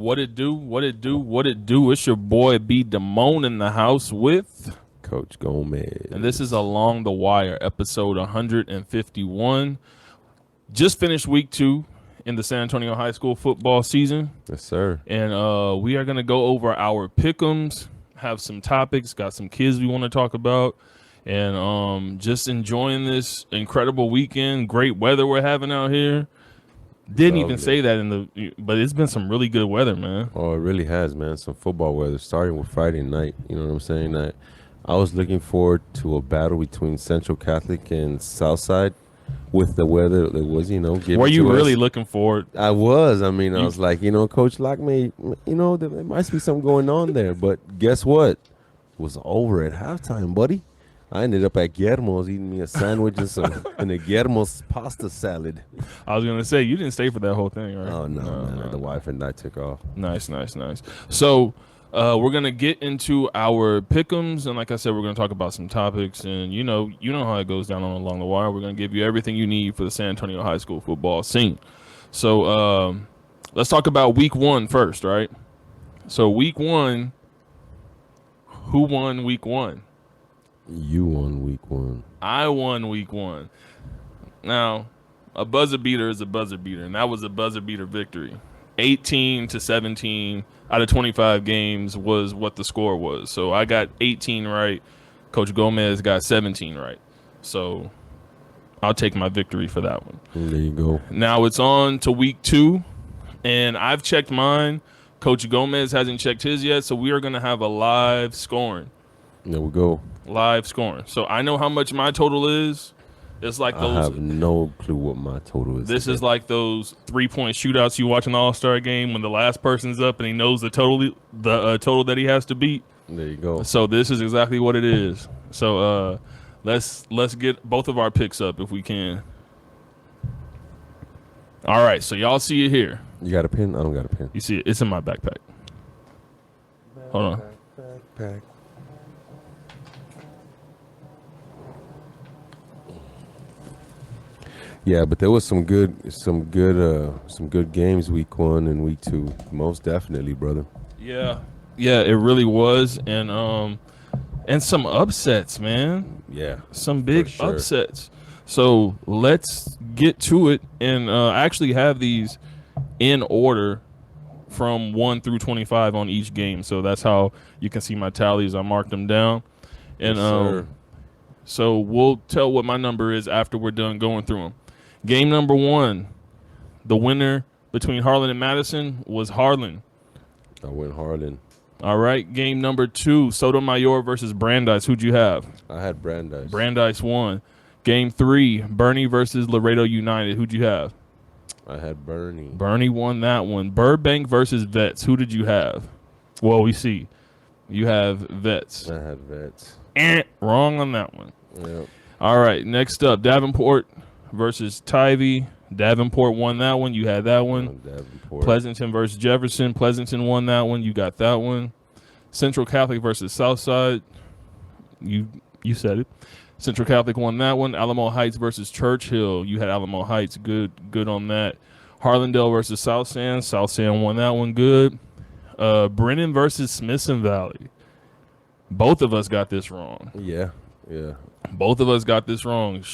What it do? What it do? What it do? It's your boy B. Damone in the house with, Coach Gomez. and this is Along the Wire, episode 151. Just finished week 2 in the San Antonio high school football season. Yes, sir. And we are going to go over our pick'ems, have some topics, got some kids we want to talk about, and just enjoying this incredible weekend. Great weather we're having out here. Didn't even say that but it's been some really good weather, man. Oh, it really has, man. Some football weather, starting with Friday night. You know what I'm saying? I was looking forward to a battle between Central Catholic and Southside with the weather that was, given Were you to really us. looking forward? I was. I mean, I was like, Coach Locke may, there might be something going on there. But guess what? It was over at halftime, buddy. I ended up at Guillermo's eating me a sandwich and a Guillermo's pasta salad. I was gonna say you didn't stay for that whole thing, right? Oh no, man. The wife and I took off. Nice. So we're gonna get into our pick'ems, and like I said, we're gonna talk about some topics, and you know how it goes down on Along the Wire. We're gonna give you everything you need for the San Antonio high school football scene. So let's talk about week 1 first, right? So week 1, who won week 1? You won week 1. I won week 1. Now, a buzzer beater is a buzzer beater, and that was a buzzer beater victory. 18-17 out of 25 games was what the score was. So I got 18 right. Coach Gomez got 17 right. So I'll take my victory for that one. There you go. Now it's on to week 2, and I've checked mine. Coach Gomez hasn't checked his yet, so we are going to have a live scoring. There we go. Live scoring. So I know how much my total is. It's like those. I have no clue what my total is. This is like those 3-point shootouts you watch in the All-Star game when the last person's up and he knows the total that he has to beat. There you go. So this is exactly what it is. So let's get both of our picks up if we can. All right. So y'all see it here. You got a pen? I don't got a pen. You see it? It's in my backpack. Hold on. Backpack. Yeah, but there was some good games week 1 and week 2. Most definitely, brother. Yeah, it really was, and some upsets, man. Yeah, some big upsets. So let's get to it, and actually have these in order from 1 through 25 on each game. So that's how you can see my tallies. I marked them down, and yes, so we'll tell what my number is after we're done going through them. Game number 1, the winner between Harlan and Madison was Harlan. I went Harlan. All right. Game number 2, Sotomayor versus Brandeis. Who'd you have? I had Brandeis. Brandeis won. Game 3, Bernie versus Laredo United. Who'd you have? I had Bernie. Bernie won that one. Burbank versus Vets. Who did you have? Well, we see. You have Vets. I had Vets. Wrong on that one. Yep. All right. Next up, Davenport versus Tivy. Davenport won that one. You had that one. Davenport. Pleasanton versus Jefferson. Pleasanton won that one. You got that one. Central Catholic versus Southside. You said it. Central Catholic won that one. Alamo Heights versus Churchill. You had Alamo Heights. Good on that. Harlandale versus South San. South San won that one. Good. Brennan versus Smithson Valley. Both of us got this wrong. Yeah. Both of us got this wrong.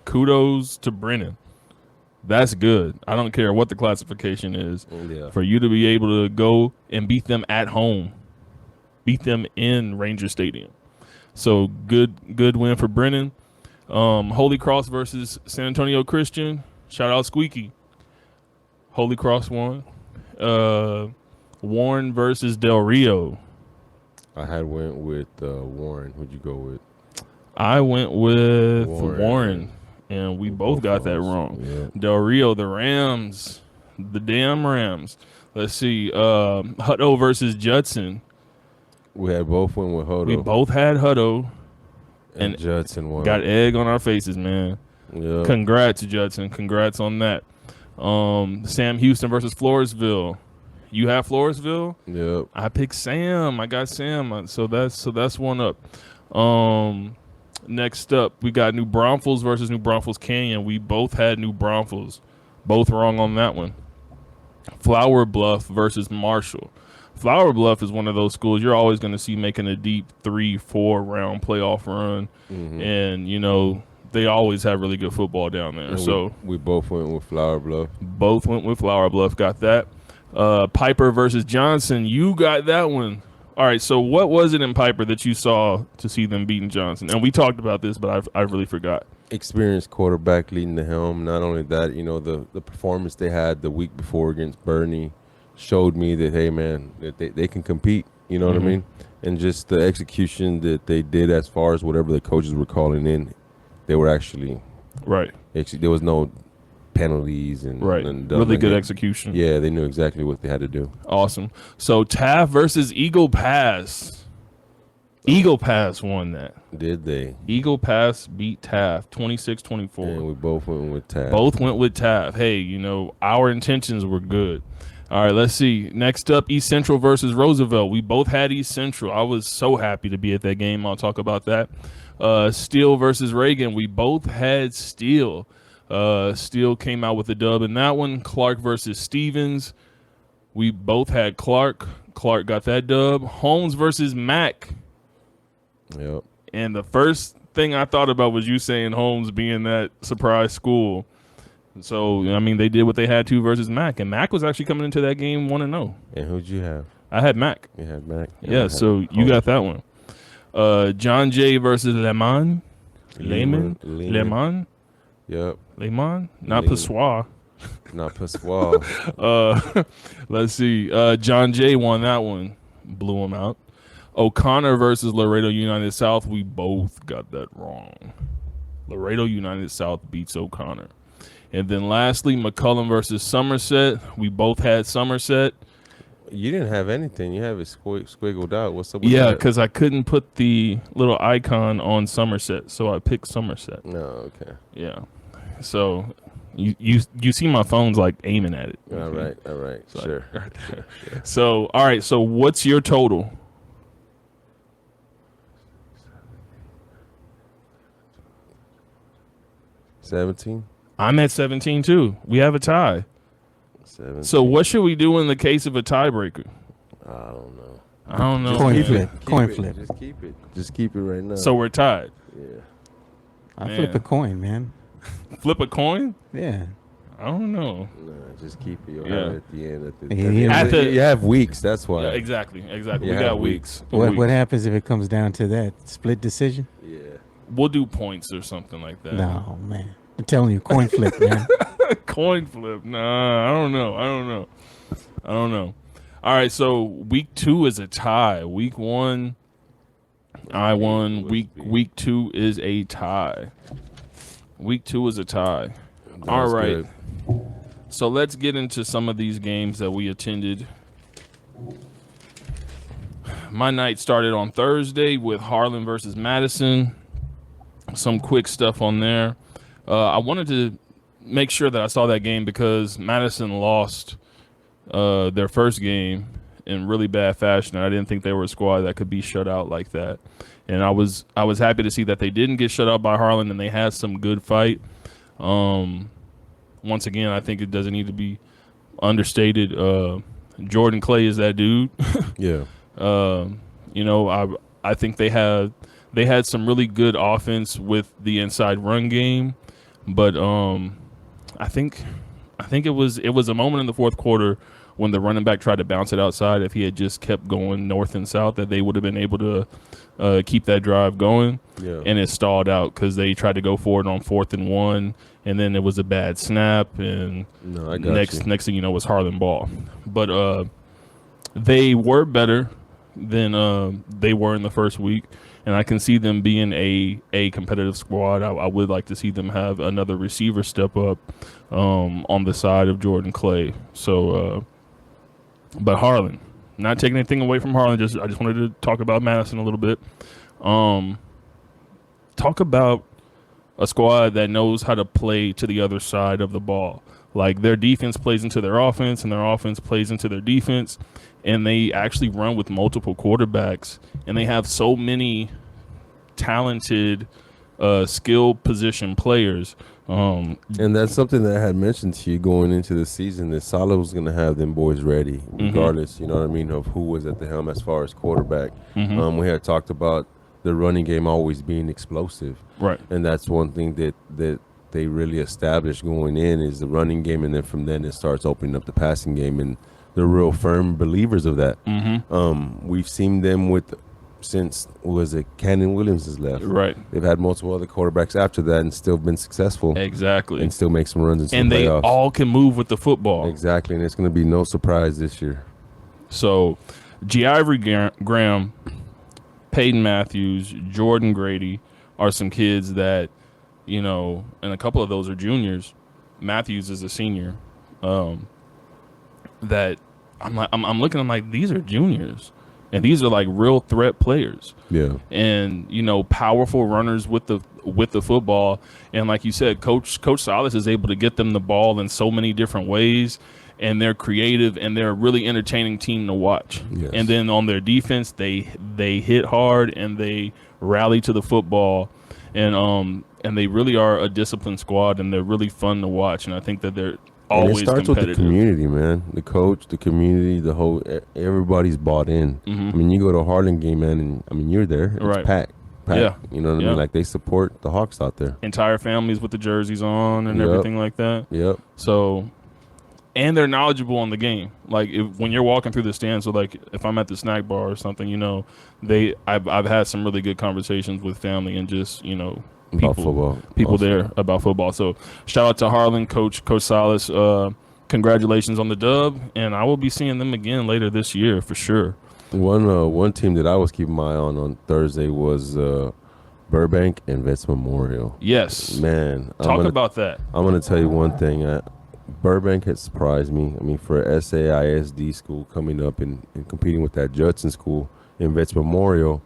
Kudos to Brennan. That's good. I don't care what the classification is. Yeah. For you to be able to go and beat them at home. Beat them in Ranger Stadium. So good win for Brennan. Holy Cross versus San Antonio Christian. Shout out Squeaky. Holy Cross won. Warren versus Del Rio. I went with Warren. Who'd you go with? I went with Warren, and we both got that wrong. Yeah. Del Rio, the Rams, the damn Rams. Let's see. Hutto versus Judson. We had both went with Hutto. We both had Hutto. And Judson won. Got egg on our faces, man. Yep. Congrats, Judson. Congrats on that. Sam Houston versus Floresville. You have Floresville? Yep. I picked Sam. I got Sam. So that's one up. Next up, we got New Braunfels versus New Braunfels Canyon. We both had New Braunfels. Both wrong on that one. Flower Bluff versus Marshall. Flower Bluff is one of those schools you're always going to see making a deep 3-4 round playoff run, and you know they always have really good football down there. And so we both went with Flower Bluff. both went with Flower Bluff. Got that. Piper versus Johnson. You got that one. All right. So what was it in Piper that you saw to see them beating Johnson? And we talked about this, but I really forgot. Experienced quarterback leading the helm. Not only that, you know, the performance they had the week before against Bernie showed me that, hey, man, that they can compete. You know what I mean? And just the execution that they did as far as whatever the coaches were calling in, they were actually Right. there was no penalties and Really good execution. Yeah, they knew exactly what they had to do. Awesome. So Taft versus Eagle Pass. Eagle Pass won that. Did they? Eagle Pass beat Taft 26-24. And we both went with Taft. Both went with Taft. Hey, you know, our intentions were good. All right, let's see. Next up, East Central versus Roosevelt. We both had East Central. I was so happy to be at that game. I'll talk about that. Steele versus Reagan. We both had Steele. Steele came out with the dub in that one. Clark versus Stevens. We both had Clark. Clark got that dub. Holmes versus Mack. Yep. And the first thing I thought about was you saying Holmes being that surprise school. So, I mean, they did what they had to versus Mac. And Mac was actually coming into that game 1-0. And who'd you have? I had Mac. You had Mac? Yeah, so you got that one. John Jay versus Lemon. Lehman. Lemon. Yep. Lemon. Not Lehman. Passoir. Not Pasquale. Let's see. John Jay won that one. Blew him out. O'Connor versus Laredo United South. We both got that wrong. Laredo United South beats O'Connor. And then lastly, McCullum versus Somerset. We both had Somerset. You didn't have anything. You have it squiggled out. What's up with Yeah, that? because I couldn't put the little icon on Somerset, so I picked Somerset. No, okay. Yeah. So you see my phone's like aiming at it. All right. So Sure. Right there. So, all right. So what's your total? 17? I'm at 17 too. We have a tie. 17. So what should we do in the case of a tiebreaker? I don't know. I don't know. Coin man. flip. Keep Coin it. flip. Just keep it. Just keep it right now. So we're tied. yeah. I Man. flip a coin, man. Flip a coin? Yeah. I don't know. No, just keep it. You'll Yeah. have it at the end. At the- you have weeks. That's why. Yeah, exactly. You We have got weeks. What happens if it comes down to that split decision? Yeah. We'll do points or something like that. No, man. I'm telling you, coin flip, man. Coin flip. Nah, I don't know. All right, so week 2 is a tie. Week 1, I won. Week 2 is a tie. Week 2 is a tie. All That's right. good. So let's get into some of these games that we attended. My night started on Thursday with Harlan versus Madison. Some quick stuff on there. I wanted to make sure that I saw that game because Madison lost their first game in really bad fashion. I didn't think they were a squad that could be shut out like that. And I was happy to see that they didn't get shut out by Harlan and they had some good fight. Once again, I think it doesn't need to be understated. Jordan Clay is that dude. Yeah. You know, I think they had some really good offense with the inside run game, but I think it was a moment in the fourth quarter when the running back tried to bounce it outside. If he had just kept going north and south, that they would have been able to keep that drive going. Yeah. And it stalled out because they tried to go for it on 4th and 1, and then it was a bad snap, and No, I got next you. thing you know was Harlan ball. But they were better than they were in the first week, and I can see them being a competitive squad. I would like to see them have another receiver step up on the side of Jordan Clay. So, but Harlan, not taking anything away from Harlan, I just wanted to talk about Madison a little bit. Talk about a squad that knows how to play to the other side of the ball. Like their defense plays into their offense and their offense plays into their defense, and they actually run with multiple quarterbacks, and they have so many talented skill position players And that's something that I had mentioned to you going into the season, that Salah was going to have them boys ready, regardless, you know what I mean, of who was at the helm as far as quarterback. We had talked about the running game always being explosive. Right. And that's one thing that they really established going in, is the running game, and then from then it starts opening up the passing game, and they're real firm believers of that. We've seen them since Cannon Williams has left. Right. They've had multiple other quarterbacks after that and still been successful. Exactly. And still make some runs in some and playoffs. they all can move with the football. Exactly, and it's going to be no surprise this year. So, G. Ivory Graham, Peyton Matthews, Jordan Grady are some kids that, you know, and a couple of those are juniors. Matthews is a senior. That I'm looking, I'm like, these are juniors. And these are like real threat players. Yeah. And, you know, powerful runners with the football. And like you said, Coach Salas is able to get them the ball in so many different ways. And they're creative, and they're a really entertaining team to watch. Yes. And then on their defense, they hit hard and they rally to the football. And they really are a disciplined squad, and they're really fun to watch. And I think that they're always and it starts competitive. with the community, man. The coach, the community, the whole everybody's bought in. I mean, you go to a Harlan game, man, and I mean, you're there. It's Right. packed. Yeah. You know what I mean? Like, they support the Hawks out there. Entire families with the jerseys on and Yep. everything like that. Yep. So, and they're knowledgeable on the game. Like, when you're walking through the stands, so like if I'm at the snack bar or something, you know, I've had some really good conversations with family and just, you know, About football. people Awesome. there about football. So shout out to Harlan, Coach Salas. Congratulations on the dub, and I will be seeing them again later this year for sure. One team that I was keeping my eye on Thursday was Burbank and Vets Memorial. Yes. Man, Talk about that. I'm going to tell you one thing. Burbank has surprised me. I mean, for a SAISD school coming up and competing with that Judson school in Vets Memorial,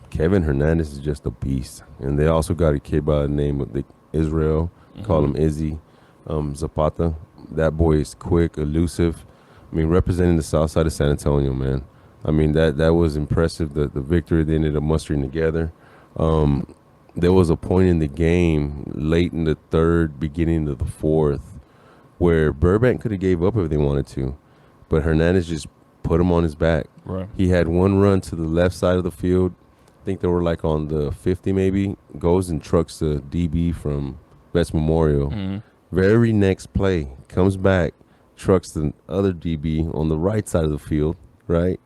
Kevin Hernandez is just a beast. And they also got a kid by the name of Israel, call him Izzy Zapata. That boy is quick, elusive. I mean, representing the south side of San Antonio, man. I mean, that was impressive, the victory they ended up mustering together. There was a point in the game, late in the third, beginning of the fourth, where Burbank could have gave up if they wanted to, but Hernandez just put him on his back. Right. He had one run to the left side of the field. I think they were like on the 50 maybe, goes and trucks the DB from Vets Memorial. Very next play, comes back, trucks the other DB on the right side of the field, right?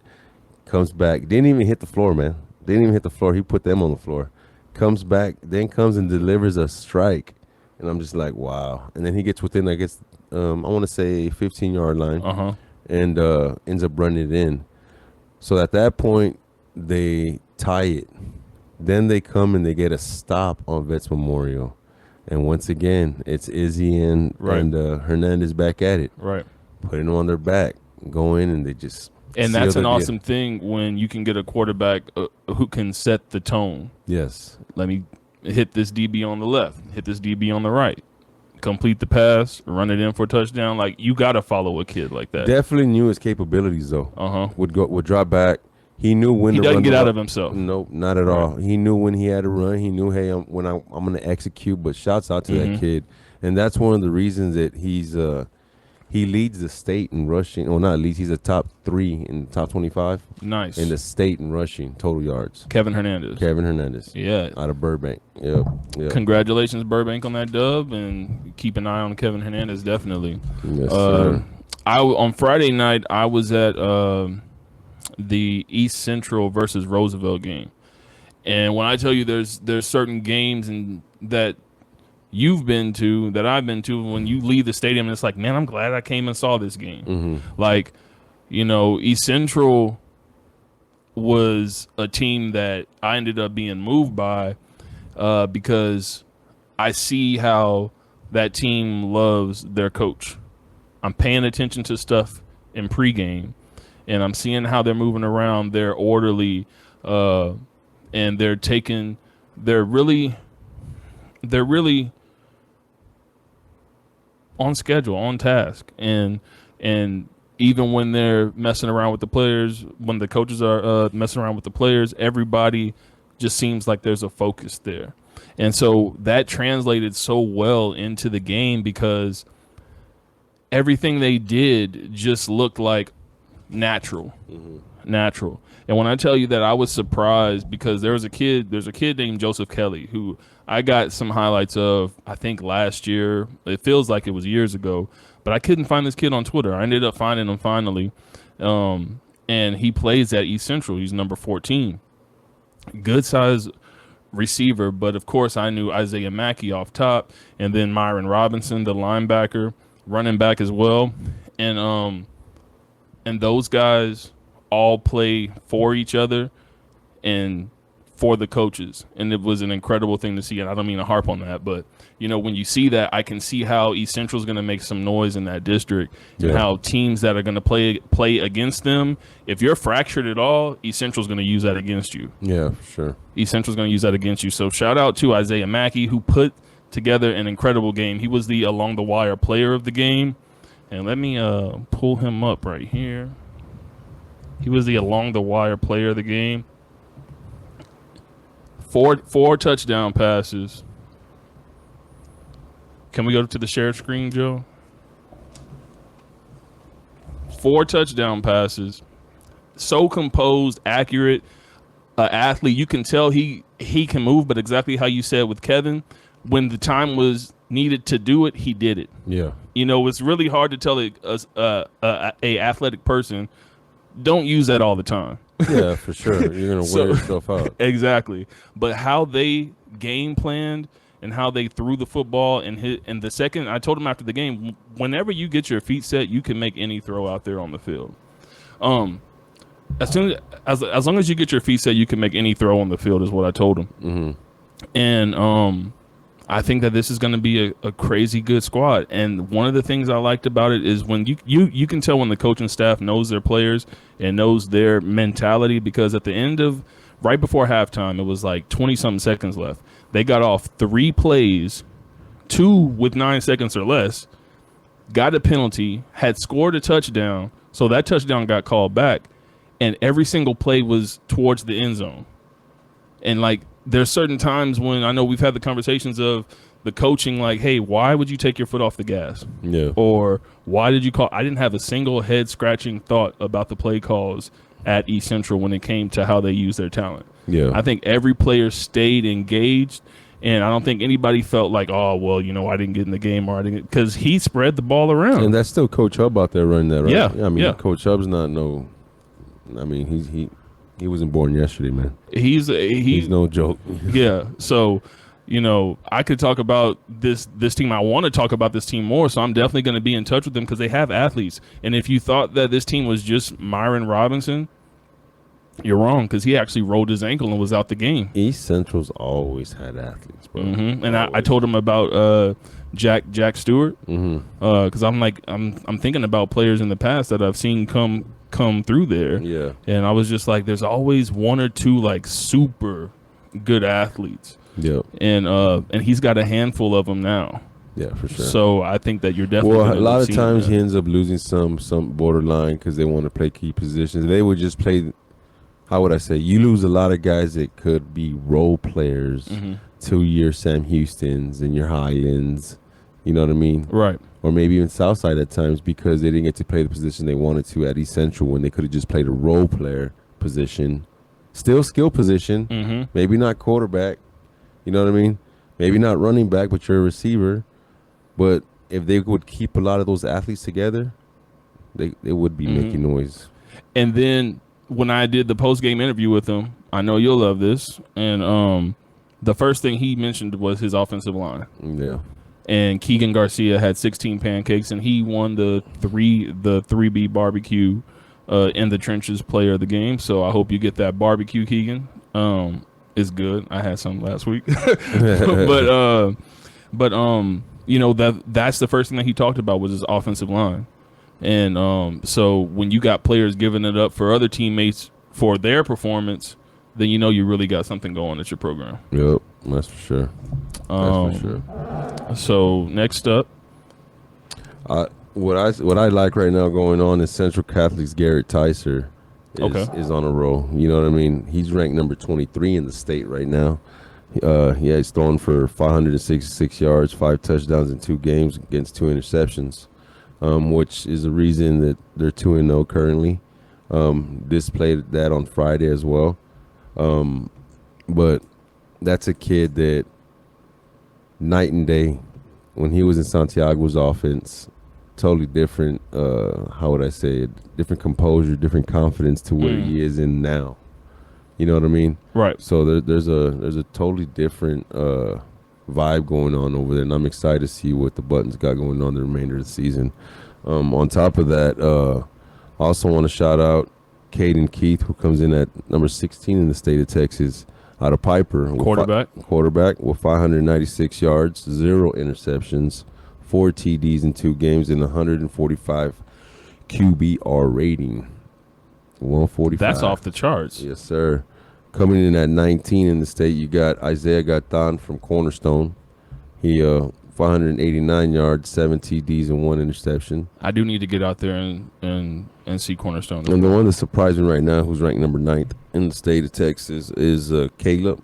Comes back, didn't even hit the floor, man. Didn't even hit the floor. He put them on the floor. Comes back, then comes and delivers a strike. And I'm just like, wow. And then he gets within, I guess, I want to say 15-yard line. And ends up running it in. So at that point, they tie it. Then they come and they get a stop on Vets Memorial. And once again, it's Izzy and Hernandez back at it. Right. Putting them on their back, go in, and they just And seal that's the an deal. awesome thing when you can get a quarterback who can set the tone. Yes. Let me hit this DB on the left, hit this DB on the right, complete the pass, run it in for a touchdown. Like, you got to follow a kid like that. Definitely knew his capabilities, though. Would drop back. He knew when He to doesn't run get the out ball. of himself. Nope, not at all. He knew when he had to run. He knew, hey, I'm going to execute. But shouts out to that kid. And that's one of the reasons that he leads the state in rushing. Well, not leads. He's a top 3 in the top 25. Nice. In the state in rushing, total yards. Kevin Hernandez. Yeah. Out of Burbank. Yep. Congratulations, Burbank, on that dub, and keep an eye on Kevin Hernandez, definitely. Yes, sir. On Friday night, I was at the East Central versus Roosevelt game. And when I tell you there's certain games and that you've been to, that I've been to, when you leave the stadium, it's like, man, I'm glad I came and saw this game. Like, you know, East Central was a team that I ended up being moved by because I see how that team loves their coach. I'm paying attention to stuff in pregame, and I'm seeing how they're moving around. They're orderly, and they're really on schedule, on task, and even when they're messing around with the players, when the coaches are messing around with the players, everybody just seems like there's a focus there. And so that translated so well into the game because everything they did just looked like natural. Natural. And when I tell you that I was surprised because there's a kid named Joseph Kelly who I got some highlights of, I think last year. It feels like it was years ago, but I couldn't find this kid on Twitter. I ended up finding him finally. And he plays at East Central. He's number 14. Good size receiver, but of course I knew Isaiah Mackey off top, and then Myron Robinson, the linebacker, running back as well. And those guys all play for each other and for the coaches, and it was an incredible thing to see. And I don't mean to harp on that, but when you see that, I can see how East Central is going to make some noise in that district, and how teams that are going to play against them, if you're fractured at all, East Central is going to use that against you. Yeah, sure. East Central is going to use that against you. So shout out to Isaiah Mackey, who put together an incredible game. He was the along the wire player of the game, and let me pull him up right here. He was the along the wire player of the game. Four touchdown passes. Can we go to the shared screen, Joe? 4 touchdown passes. So composed, accurate. Athlete. You can tell he can move, but exactly how you said with Kevin, when the time was needed to do it, he did it. Yeah. It's really hard to tell a athletic person, don't use that all the time. Yeah, for sure. You're going to wear yourself out. Exactly. But how they game planned and how they threw the football and the second, I told him after the game, whenever you get your feet set, you can make any throw out there on the field. As long as you get your feet set, you can make any throw on the field is what I told him. Mm-hmm. And I think that this is going to be a crazy good squad. And one of the things I liked about it is when you can tell when the coaching staff knows their players and knows their mentality, because at the end of right before halftime, it was like 20-something seconds left. They got off 3 plays, 2 with 9 seconds or less, got a penalty, had scored a touchdown, so that touchdown got called back, and every single play was towards the end zone. And like, there's certain times when I know we've had the conversations of the coaching, like, hey, why would you take your foot off the gas? Yeah. Or why did you call? I didn't have a single head scratching thought about the play calls at East Central when it came to how they use their talent. Yeah. I think every player stayed engaged, and I don't think anybody felt like, oh, well, I didn't get in the game, or I didn't, because he spread the ball around. And that's still Coach Hub out there running that, right? Yeah. I mean, yeah. Coach Hub's not he wasn't born yesterday, man. He's no joke. Yeah. So, I could talk about this team. I want to talk about this team more, so I'm definitely going to be in touch with them because they have athletes. And if you thought that this team was just Myron Robinson, you're wrong, because he actually rolled his ankle and was out the game. East Central's always had athletes, bro. Mm-hmm. And I told him about Jack Stewart, because I'm thinking about players in the past that I've seen come through there. Yeah. And I was just like, there's always 1 or 2 like super good athletes. Yeah. And he's got a handful of them now. Yeah, for sure. So I think that you're definitely. Well, a lot of times that. he ends up losing some borderline because they want to play key positions. They would just play. How would I say? You lose a lot of guys that could be role players. 2-year Sam Houstons and your Highlands. You know what I mean? Right. Or maybe even Southside at times because they didn't get to play the position they wanted to at East Central when they could have just played a role player position. Still skill position. Maybe not quarterback. You know what I mean? Maybe not running back, but you're a receiver. But if they would keep a lot of those athletes together, they would be making noise. And then when I did the post-game interview with him, I know you'll love this, and the first thing he mentioned was his offensive line. Yeah. And Keegan Garcia had 16 pancakes, and he won the 3B barbecue in the trenches player of the game. So I hope you get that barbecue, Keegan. It's good. I had some last week, but that's the first thing that he talked about was his offensive line. And so when you got players giving it up for other teammates for their performance, then you really got something going at your program. Yep, that's for sure. That's for sure. So next up, what I like right now going on is Central Catholic's Garrett Tyser is on a roll. You know what I mean? He's ranked number 23 in the state right now. He's thrown for 566 yards, 5 touchdowns in 2 games against 2 interceptions, which is the reason that they're 2-0 currently. Displayed that on Friday as well. But that's a kid that night and day. When he was in Santiago's offense, totally different. How would I say it? Different composure, different confidence to where he is in now. You know what I mean? Right. So there's a totally different vibe going on over there, and I'm excited to see what the Buttons got going on the remainder of the season. On top of that, I also want to shout out Caden Keith, who comes in at number 16 in the state of Texas, out of Piper. Quarterback with 596 yards, 0 interceptions, 4 TDs in 2 games, and 145 QBR rating. 145. That's off the charts. Yes, sir. Coming in at 19 in the state, you got Isaiah Gatan from Cornerstone. He 589 yards, 7 TDs, and 1 interception. I do need to get out there and see Cornerstone. And the one that's surprising right now, who's ranked number 9th in the state of Texas, is Caleb.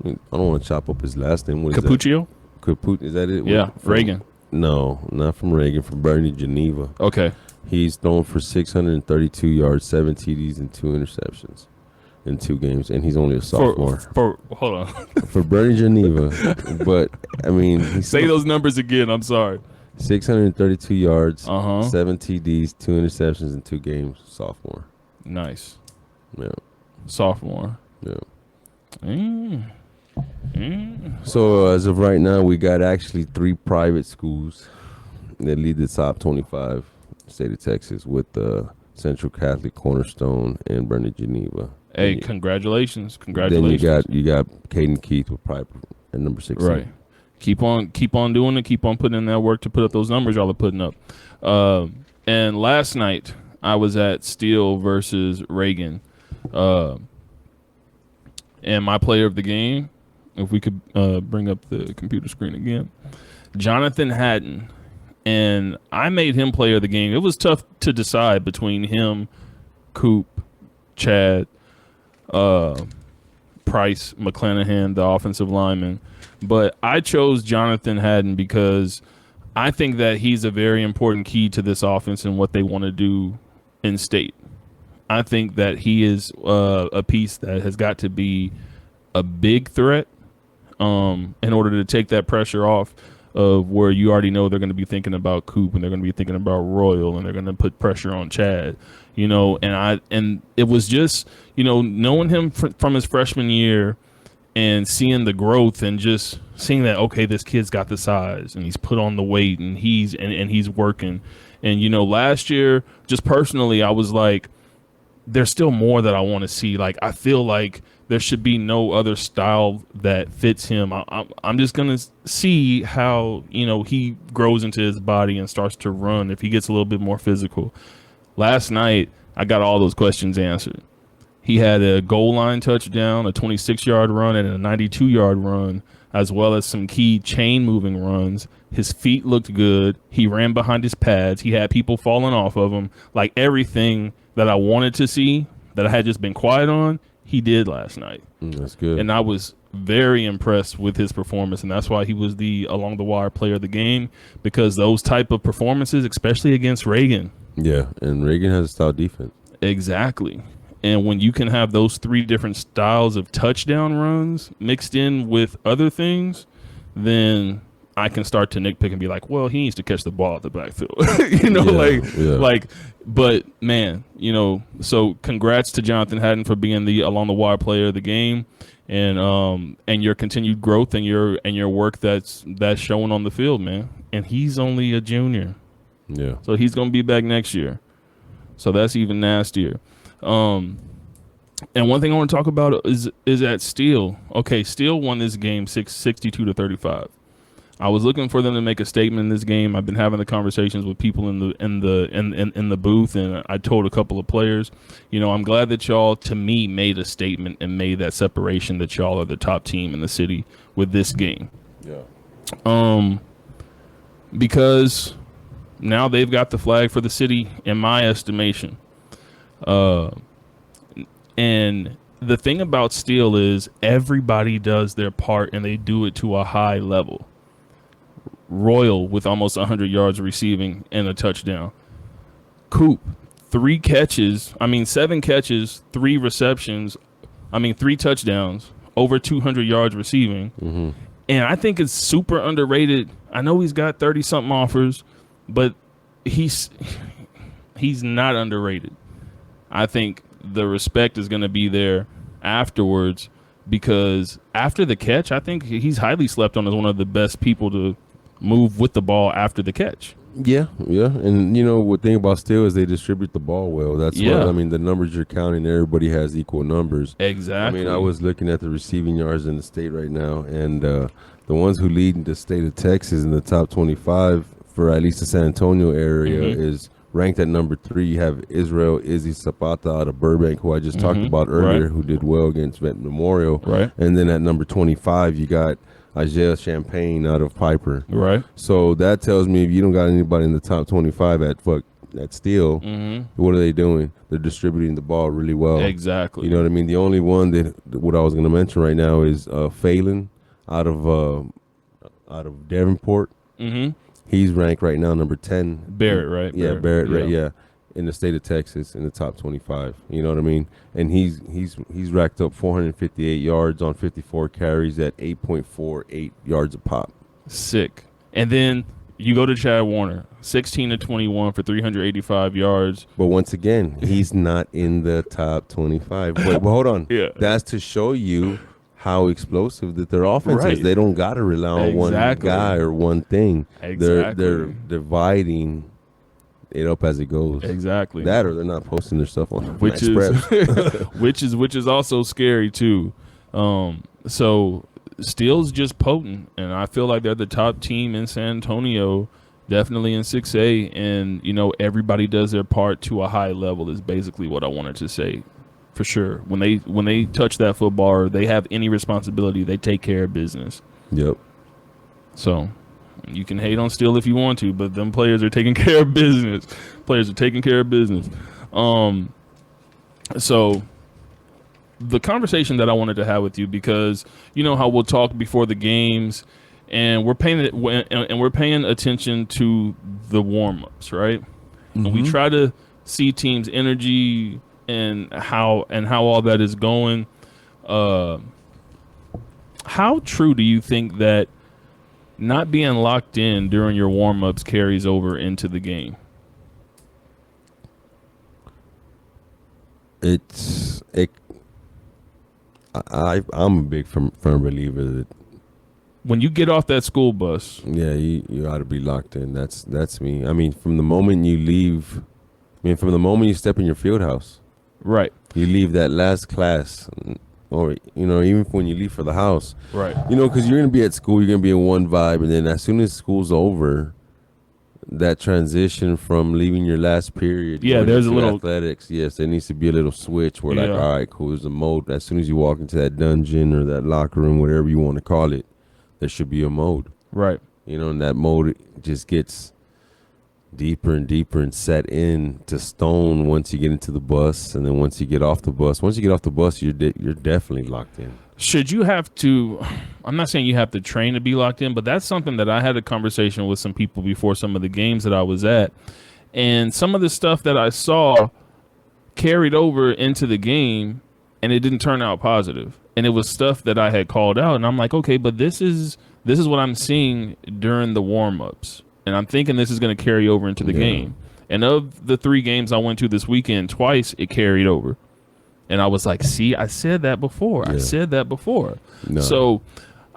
I don't want to chop up his last name. What is Capuccio? that? Is that it? Yeah, Reagan. No, not from Reagan. From Bernie Geneva. Okay. He's thrown for 632 yards, 7 TDs, and 2 interceptions in 2 games, and he's only a sophomore. Hold on. For Bernie Geneva, but I mean, say those numbers again. I'm sorry. 632 yards, 7 TDs, 2 interceptions in 2 games. Sophomore. Nice. Yeah. Sophomore. Yeah. So as of right now, we got actually 3 private schools that lead the top 25 state of Texas with Central Catholic, Cornerstone, and Bernie Geneva. Hey, congratulations! Then you got Caden Keith with Piper at number 16. Right. Keep on doing it. Keep on putting in that work to put up those numbers y'all are putting up. And last night I was at Steele versus Reagan, and my player of the game, if we could bring up the computer screen again, Jonathan Hatton. And I made him player of the game. It was tough to decide between him, Coop, Chad, Price, McClanahan, the offensive lineman. But I chose Jonathan Hatton because I think that he's a very important key to this offense and what they want to do in state. I think that he is a piece that has got to be a big threat in order to take that pressure off of where you already know they're going to be thinking about Coop and they're going to be thinking about Royal and they're going to put pressure on Chad, and it was just, knowing him from his freshman year and seeing the growth and just seeing that, okay, this kid's got the size and he's put on the weight and he's working. And, last year, just personally, I was like, there's still more that I want to see. Like, I feel like there should be no other style that fits him. I'm just going to see how, he grows into his body and starts to run if he gets a little bit more physical. Last night, I got all those questions answered. He had a goal line touchdown, a 26-yard run, and a 92-yard run, as well as some key chain-moving runs. His feet looked good. He ran behind his pads. He had people falling off of him. Like, everything that I wanted to see that I had just been quiet on, he did last night. That's good. And I was very impressed with his performance, and that's why he was the along-the-wire player of the game, because those type of performances, especially against Reagan. Yeah, and Reagan has a style defense. Exactly. And when you can have those 3 different styles of touchdown runs mixed in with other things, then I can start to nitpick and be like, well, he needs to catch the ball at the backfield. But man, so congrats to Jonathan Hatton for being the along the wire player of the game, and your continued growth and your work that's showing on the field, man. And he's only a junior. Yeah. So he's going to be back next year. So that's even nastier. And one thing I want to talk about is at Steele. Okay, Steele won this game 62-35. I was looking for them to make a statement in this game. I've been having the conversations with people in the booth, and I told a couple of players, I'm glad that y'all, to me, made a statement and made that separation that y'all are the top team in the city with this game. Yeah. Because now they've got the flag for the city, in my estimation. And the thing about Steele is everybody does their part and they do it to a high level. Royal with almost 100 yards receiving and a touchdown. Coop, 7 catches, 3 receptions, 3 touchdowns, over 200 yards receiving. Mm-hmm. And I think it's super underrated. I know he's got 30-something offers, but he's not underrated. I think the respect is going to be there afterwards because after the catch, I think he's highly slept on as one of the best people to move with the ball after the catch. Yeah. And, what thing about Steele is they distribute the ball well. That's Yeah. what, the numbers you're counting, everybody has equal numbers. Exactly. I was looking at the receiving yards in the state right now, and the ones who lead the state of Texas in the top 25 for at least the San Antonio area is ranked at number 3. You have Israel Izzy Zapata out of Burbank, who I just talked about earlier, Right. who did well against Vet Memorial. Right. And then at number 25, you got Isaiah Champagne out of Piper. Right. So that tells me if you don't got anybody in the top 25 at Steele, what are they doing? They're distributing the ball really well. Exactly. You know what I mean? The only one that what I was going to mention right now is Phelan out of Davenport. Mm-hmm. He's ranked right now number 10. Barrett, right? Yeah, Barrett, right? Yeah, in the state of Texas in the top 25. You know what I mean? And he's racked up 458 yards on 54 carries at 8.48 yards a pop. Sick. And then you go to Chad Warner, 16-21 for 385 yards. But once again, he's not in the top 25. But hold on. Yeah. That's to show you how explosive that their offense Right. is. They don't got to rely on one guy or one thing. Exactly. They're dividing it up as it goes. Exactly. That or they're not posting their stuff on which is which is also scary too. So Steele's just potent, and I feel like they're the top team in San Antonio, definitely in 6A, and everybody does their part to a high level is basically what I wanted to say. For sure. When they touch that football or they have any responsibility, they take care of business. Yep. So you can hate on Steele if you want to, but them players are taking care of business. So the conversation that I wanted to have with you, because you know how we'll talk before the games, and we're paying attention to the warm-ups, right? Mm-hmm. And we try to see teams' energy and how all that is going. How true do you think that not being locked in during your warm-ups carries over into the game? I'm a big firm believer that When you get off that school bus, you ought to be locked in. That's me. From the moment you leave, from the moment you step in your field house, right? You leave that last class, or even when you leave for the house, Right. Because you're gonna be at school, you're gonna be in one vibe, and then as soon as school's over, that transition from leaving your last period, Yeah, going there's a into little athletics. Yes, there needs to be a little switch where Yeah. all right, cool. There's a mode. As soon as you walk into that dungeon or that locker room, whatever you want to call it, there should be a mode. right. And that mode just gets deeper and deeper and set in to stone once you get into the bus, and then once you get off the bus, you're definitely locked in. Should you have to? I'm not saying you have to train to be locked in, but that's something that I had a conversation with some people before some of the games that I was at, and some of the stuff that I saw carried over into the game, and it didn't turn out positive. And it was stuff that I had called out, and I'm like, okay, but this is what I'm seeing during the warm-ups, and I'm thinking this is going to carry over into the game. And of the 3 games I went to this weekend, twice it carried over. And I was like, see, I said that before. No. So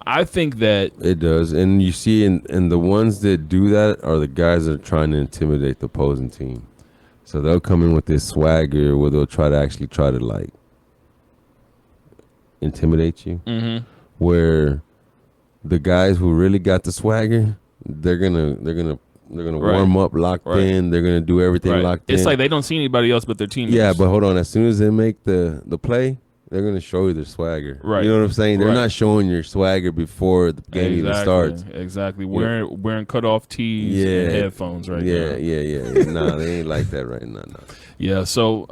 I think that It does. And you see, and the ones that do that are the guys that are trying to intimidate the opposing team. So they'll come in with this swagger where they'll try to like intimidate you. Mm-hmm. Where the guys who really got the swagger, they're gonna Right. warm up locked Right. in. They're gonna do everything locked in. It's like they don't see anybody else but their teammates. Yeah, but hold on. As soon as they make the play, They're gonna show you their swagger. Right. You know what I'm saying? They're Right. not showing your swagger before the game even starts. Exactly. Yeah. Wearing cutoff tees and headphones right now. Yeah. Nah, they ain't like that right now. Nah. Yeah. So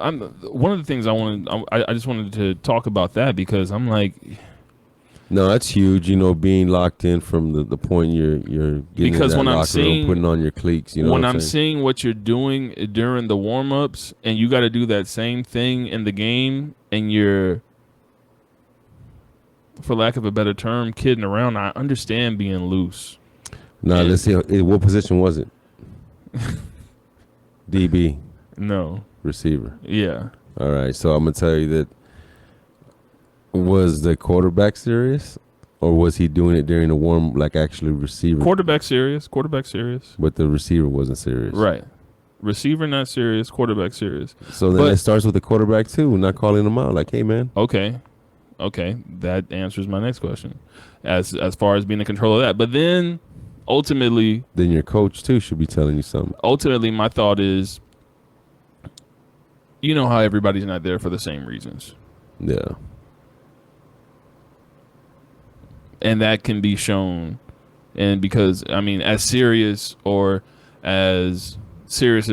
one of the things I just wanted to talk about that because I'm like, No, that's huge. You know, being locked in from the point you're getting because in that when I'm locker room, seeing putting on your cleats. You know when what I'm saying? seeing what you're doing during the warm ups and you got to do that same thing in the game and you're, for lack of a better term, kidding around. I understand being loose. Nah, let's see. What position was it? DB, No. receiver. Yeah. All right, so I'm gonna tell you that. Was the quarterback serious, or was he doing it during the warm, like actually receiver? Quarterback serious. But the receiver wasn't serious. Right. Receiver not serious. Quarterback serious. So then it starts with the quarterback too, not calling him out. Like, hey man. Okay. That answers my next question. As far as being in control of that, but then ultimately Then your coach too should be telling you something. ultimately my thought is, you know how everybody's not there for the same reasons. Yeah. And that can be shown. And because, I mean, as serious as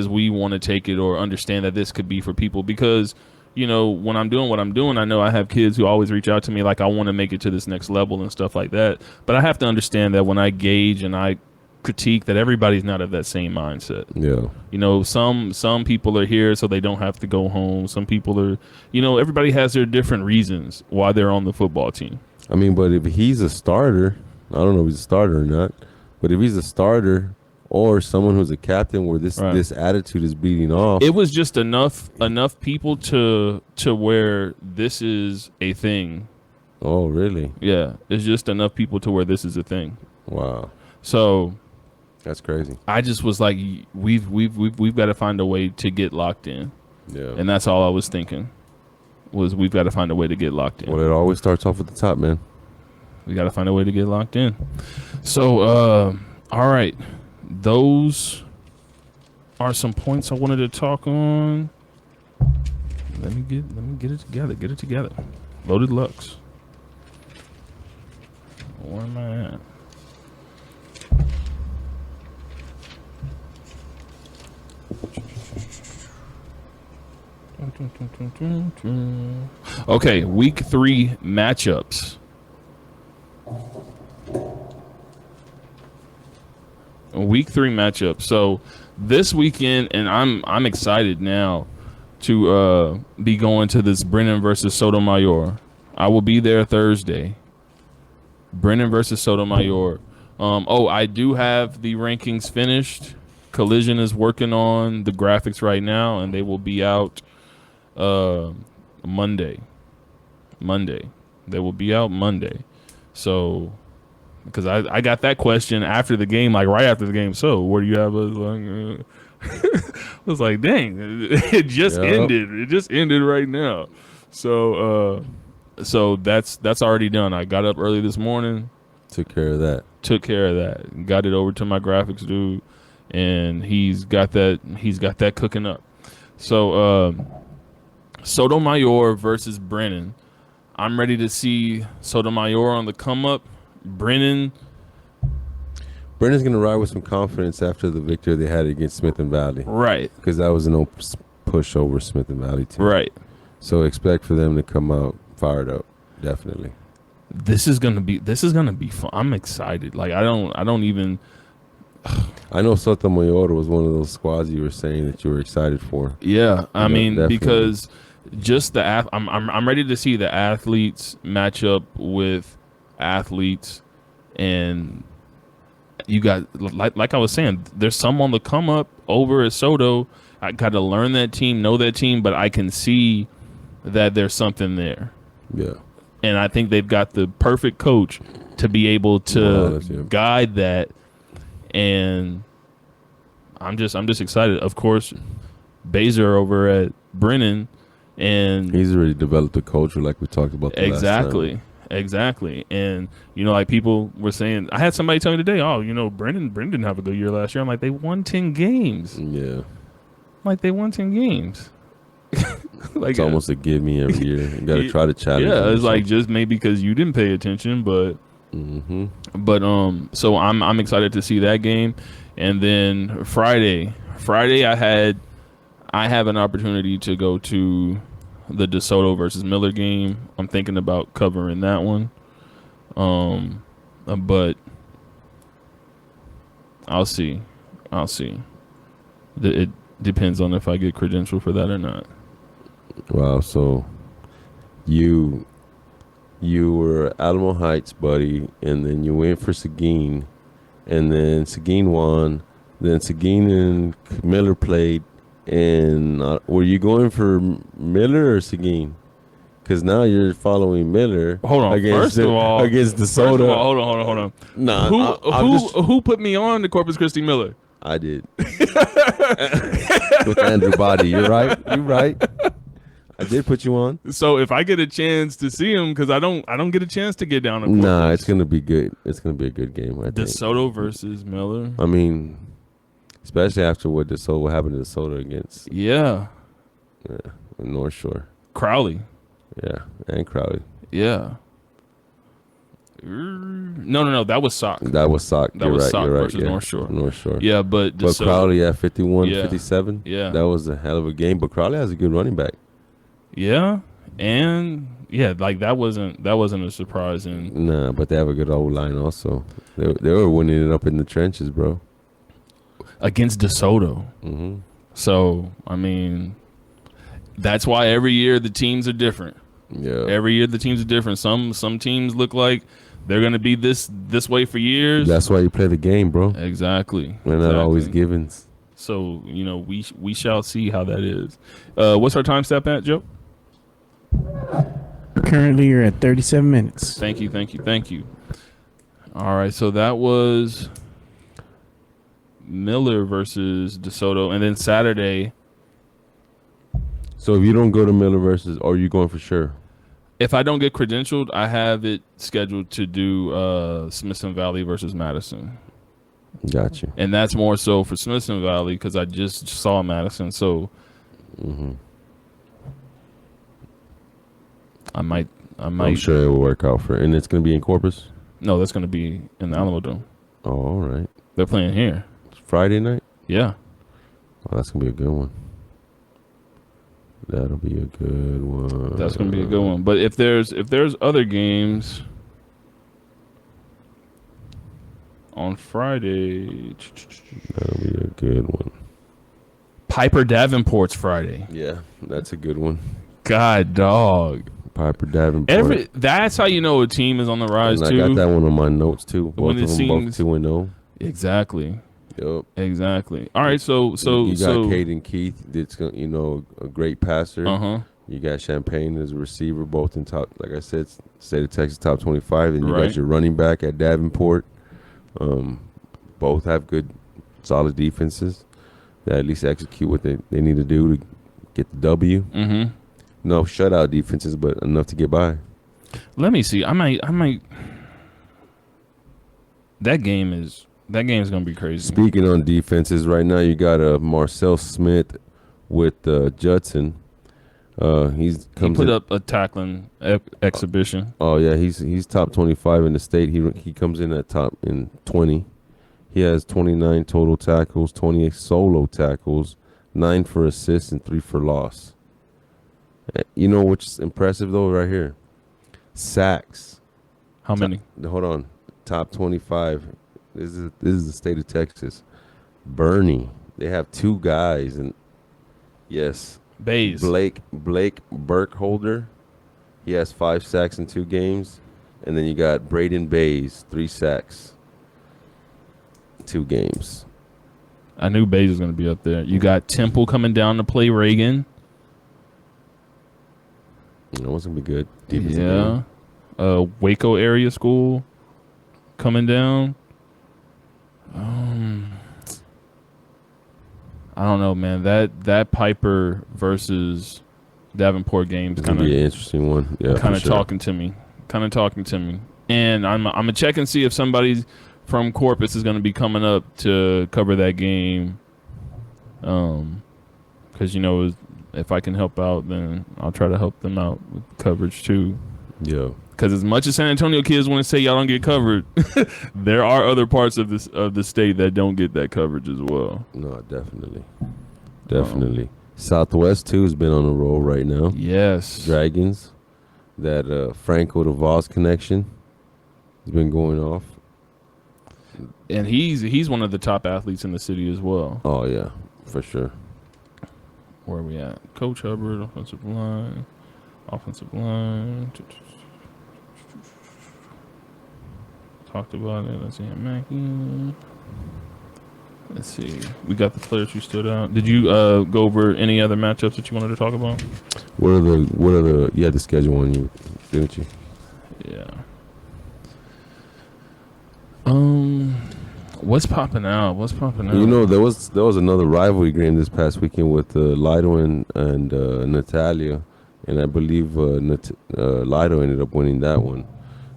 we want to take it or understand that this could be for people, because, you know, when I'm doing what I'm doing, I know I have kids who always reach out to me like, I want to make it to this next level and stuff like that. But I have to understand that when I gauge and I critique, that everybody's not of that same mindset. Yeah. You know, some people are here so they don't have to go home. Some people are, you know, everybody has their different reasons why they're on the football team. I mean, but if he's a starter, I don't know if he's a starter or not, but if he's a starter or someone who's a captain where this attitude is bleeding off. It was just enough people to where this is a thing. Oh, really? Yeah, it's just enough people to where this is a thing. Wow. So that's crazy. I just was like, we've got to find a way to get locked in. Yeah. And that's all I was thinking. Was we've got to find a way to get locked in. Well, it always starts off at the top, man. We got to find a way to get locked in. So, all right. Those are some points I wanted to talk on. Let me get it together. Get it together. Loaded Lux. Where am I at? Okay, week 3 matchups. Week 3 matchup. So this weekend, and I'm excited now to be going to this Brennan versus Sotomayor. I will be there Thursday. Brennan versus Sotomayor. I do have the rankings finished. Collision is working on the graphics right now, and they will be out Monday. They will be out Monday. So, because I got that question after the game, like right after the game. So, where do you have a? I was like, dang, it just ended. It just ended right now. So that's already done. I got up early this morning. Took care of that. Got it over to my graphics dude, and he's got that cooking up. So Sotomayor versus Brennan. I'm ready to see Sotomayor on the come up. Brennan's gonna ride with some confidence after the victory they had against Smith and Valley. Right. Because that was an push over Smith and Valley team. Right. So expect for them to come out fired up. Definitely. This is gonna be fun. I'm excited. Like I don't even. I know Sotomayor was one of those squads you were saying that you were excited for. Yeah, I mean definitely. because just I'm ready to see the athletes match up with athletes, and you got like I was saying, there's some on the come up over at Soto. I got to learn that team, know that team, but I can see that there's something there. Yeah. And I think they've got the perfect coach to be able to guide that. And I'm just excited. Of course, Baser over at Brennan, and he's already developed a culture like we talked about. Exactly. And like people were saying, I had somebody tell me today, Brennan didn't have a good year last year. I'm like, they won 10 games. Yeah. Like they won 10 games. Like It's almost a give me every year. You got to try to challenge. Yeah, them it's or like just maybe because you didn't pay attention, but something. so I'm excited to see that game, and then Friday I have an opportunity to go to the DeSoto versus Miller game. I'm thinking about covering that one, but I'll see. It depends on if I get credentialed for that or not. Wow. So you were Alamo Heights, buddy, and then you went for Seguin, and then Seguin won. Then Seguin and Miller played, and were you going for Miller or Seguin? Because now you're following Miller. Hold on. Against First DeSoto. of all, hold on. Nah, Who put me on to Corpus Christi Miller? I did. With Andrew Body. You're right. I did put you on. So if I get a chance to see him, because I don't get a chance to get down to Corpus. Nah, it's gonna be good. It's gonna be a good game. I think. DeSoto versus Miller. I mean, especially after what happened to DeSoto against North Shore. Crowley. Yeah, and Crowley. Yeah. No. That was Sock. That was Sock. That was Sock you're right. versus North Shore. North Shore. Yeah, but Crowley at 51, Yeah. 57. Yeah. That was a hell of a game. But Crowley has a good running back. Yeah, and like that wasn't a surprise. And Nah, but they have a good old line also. They were winning it up in the trenches, bro. against DeSoto. Mm-hmm. So I mean, that's why every year the teams are different. Yeah. Every year the teams are different. Some teams look like they're gonna be this way for years. That's why you play the game, bro. Exactly. We're not always givens. So we shall see how that is. What's our time step at, Joe? Currently, you're at 37 minutes. Thank you. All right, so that was Miller versus DeSoto, and then Saturday, So if you don't go to Miller versus, are you going for sure? if I don't get credentialed, I have it scheduled to do Smithson Valley versus Madison, Got you. and that's more so for Smithson Valley because I just saw Madison, so Mm-hmm. I I'm might. sure it will work out for, and it's going to be in Corpus. No, that's going to be in the Alamo Dome. Oh, all right. They're playing here. It's Friday night. Yeah. Oh, that's gonna be a good one. That'll be a good one. That's gonna be a good one. But if there's other games on Friday, That'll be a good one. Piper Davenport's Friday. Yeah, that's a good one. God, dog. Piper Davenport. That's how you know a team is on the rise and too. I got that one on my notes too. When Both it of them both seems- 2-0. Exactly. Yup. Exactly. All right. So you got Caden Keith. That's a great passer. Uh-huh. You got Champagne as a receiver, both in top. Like I said, state of Texas top 25, and you Right. got your running back at Davenport. Both have good, solid defenses that at least execute what they need to do to get the W. Mm-hmm. No shutout defenses, but enough to get by. Let me see. I might. That game's gonna be crazy. Speaking on defenses, right now you got Marcel Smith with Judson. He put up a tackling exhibition. Oh yeah, he's top 25 in the state. He comes in at top in 20. He has 29 total tackles, 28 solo tackles, 9 for assists and 3 for loss. You know what's impressive though, right here? Sacks. How many? Hold on, top 25. This is the state of Texas. Bernie. They have 2 guys, and yes, Bays. Blake Burkholder. He has 5 sacks in 2 games, and then you got Braden Bays, 3 sacks, 2 games. I knew Bays was gonna be up there. You got Temple coming down to play Reagan. That was gonna be good. Defensive Yeah. game. Waco area school coming down. I don't know, man. That Piper versus Davenport game's It's gonna kind be of an interesting one. Yeah, kind for of sure. talking to me. And I'm gonna check and see if somebody from Corpus is gonna be coming up to cover that game. Because if I can help out, then I'll try to help them out with coverage too. Yeah. Because as much as San Antonio kids want to say y'all don't get covered, there are other parts of the state that don't get that coverage as well. No, definitely. Southwest too has been on a roll right now. Yes. Dragons, that Franco to Voss connection has been going off. And he's one of the top athletes in the city as well. Oh yeah, for sure. Where are we at? Coach Hubbard, offensive line. Talked about it. Let's see. Mackey. Let's see. We got the players who stood out. Did you go over any other matchups that you wanted to talk about? What are the you had the schedule on you, didn't you? Yeah. What's popping out? You know, there was another rivalry game this past weekend with Lido and Natalia, and I believe Lido ended up winning that one.